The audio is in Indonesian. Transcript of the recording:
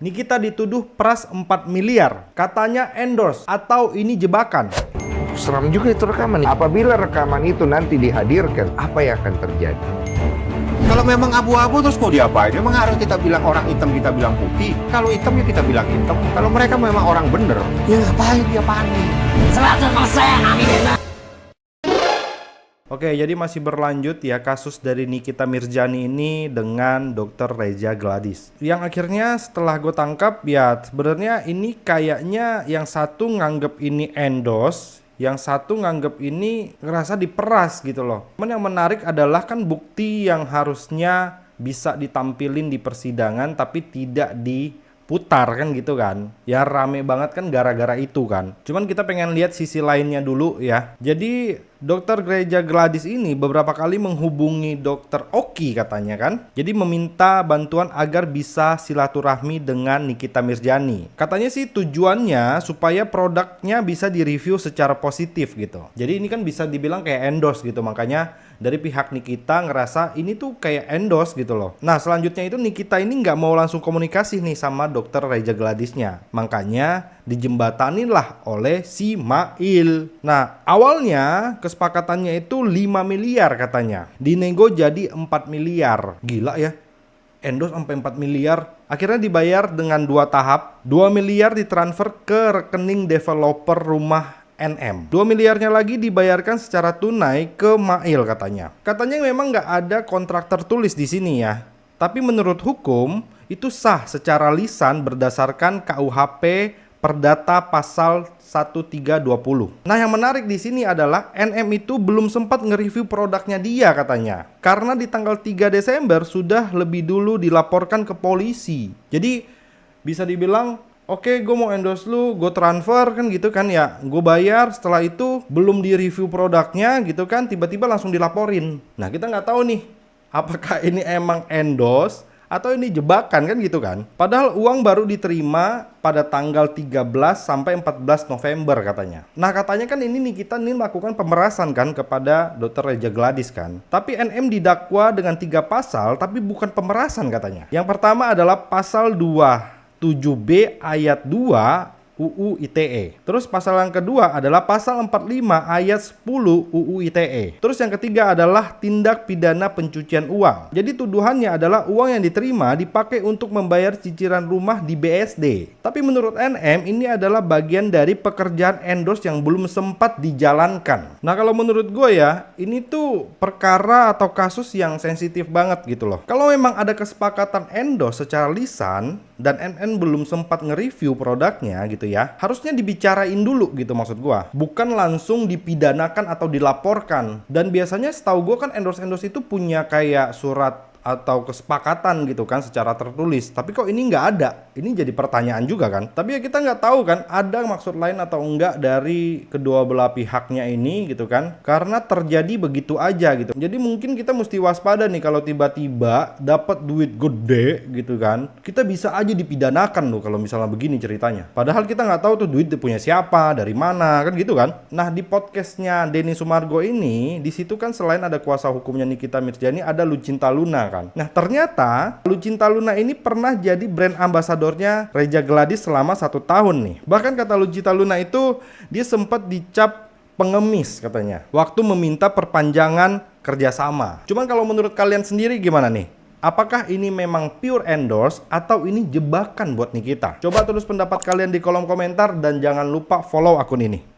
Nikita dituduh peras 4 miliar. Katanya endorse atau ini jebakan. Seram juga itu rekaman. Apabila rekaman itu nanti dihadirkan, apa yang akan terjadi? Kalau memang abu-abu terus mau diapain? Memang harus kita bilang orang hitam, kita bilang putih. Kalau hitam ya kita bilang hitam. Kalau mereka memang orang bener, ya ngapain dia panik? 100% amin. Oke, jadi masih berlanjut ya kasus dari Nikita Mirzani ini dengan Dr. Reza Gladys. Yang akhirnya setelah gue tangkap ya sebenarnya ini kayaknya yang satu nganggep ini endorse, yang satu nganggep ini ngerasa diperas gitu loh. Cuman yang menarik adalah kan bukti yang harusnya bisa ditampilin di persidangan tapi tidak diputar kan gitu kan. Ya rame banget kan gara-gara itu kan. Cuman kita pengen lihat sisi lainnya dulu ya. Jadi Dr. Reza Gladys ini beberapa kali menghubungi Dr. Oki katanya kan. Jadi meminta bantuan agar bisa silaturahmi dengan Nikita Mirzani. Katanya sih tujuannya supaya produknya bisa direview secara positif gitu. Jadi ini kan bisa dibilang kayak endorse gitu. Makanya dari pihak Nikita ngerasa ini tuh kayak endorse gitu loh. Nah selanjutnya itu Nikita ini nggak mau langsung komunikasi nih sama Dr. Reza Gladysnya. Makanya dijembatanilah oleh si Mail. Nah awalnya kesepakatannya itu 5 miliar katanya. Dinego jadi 4 miliar. Gila ya. Endorse sampai 4 miliar. Akhirnya dibayar dengan 2 tahap. 2 miliar ditransfer ke rekening developer rumah NM. 2 miliarnya lagi dibayarkan secara tunai ke Mail katanya. Katanya memang nggak ada kontrak tertulis di sini ya. Tapi menurut hukum itu sah secara lisan berdasarkan KUHP Perdata pasal 1320. Nah, yang menarik di sini adalah NM itu belum sempat nge-review produknya dia katanya. Karena di tanggal 3 Desember sudah lebih dulu dilaporkan ke polisi. Jadi bisa dibilang oke, gue mau endorse lu, gue transfer kan gitu kan ya. Gue bayar, setelah itu belum di-review produknya gitu kan, tiba-tiba langsung dilaporin. Nah, kita nggak tahu nih apakah ini emang endorse atau ini jebakan kan gitu kan. Padahal uang baru diterima pada tanggal 13 sampai 14 November katanya. Nah katanya kan ini Nikita nih melakukan pemerasan kan kepada Dr. Reza Gladys kan. Tapi NM didakwa dengan 3 pasal tapi bukan pemerasan katanya. Yang pertama adalah pasal 27B ayat 2 UU ITE. Terus pasal yang kedua adalah pasal 45 ayat 10 UU ITE. Terus yang ketiga adalah tindak pidana pencucian uang. Jadi tuduhannya adalah uang yang diterima dipakai untuk membayar cicilan rumah di BSD. Tapi menurut NM ini adalah bagian dari pekerjaan endorse yang belum sempat dijalankan. Nah kalau menurut gue ya, ini tuh perkara atau kasus yang sensitif banget gitu loh. Kalau memang ada kesepakatan endorse secara lisan dan NN belum sempat nge-review produknya gitu ya, harusnya dibicarain dulu gitu maksud gua. Bukan langsung dipidanakan atau dilaporkan. Dan biasanya setahu gua kan endorse-endorse itu punya kayak surat atau kesepakatan gitu kan secara tertulis. Tapi kok ini nggak ada? Ini jadi pertanyaan juga kan. Tapi ya kita nggak tahu kan ada maksud lain atau enggak dari kedua belah pihaknya ini gitu kan. Karena terjadi begitu aja gitu. Jadi mungkin kita mesti waspada nih kalau tiba-tiba dapat duit gede gitu kan. Kita bisa aja dipidanakan loh kalau misalnya begini ceritanya. Padahal kita nggak tahu tuh duit punya siapa, dari mana kan gitu kan. Nah di podcastnya Denny Sumargo ini, di situ kan selain ada kuasa hukumnya Nikita Mirzani ada Lucinta Luna kan. Nah ternyata Lucinta Luna ini pernah jadi brand ambasadornya Reza Gladys selama 1 tahun nih. Bahkan kata Lucinta Luna itu dia sempat dicap pengemis katanya waktu meminta perpanjangan kerjasama. Cuman kalau menurut kalian sendiri gimana nih? Apakah ini memang pure endorse atau ini jebakan buat Nikita? Coba tulis pendapat kalian di kolom komentar dan jangan lupa follow akun ini.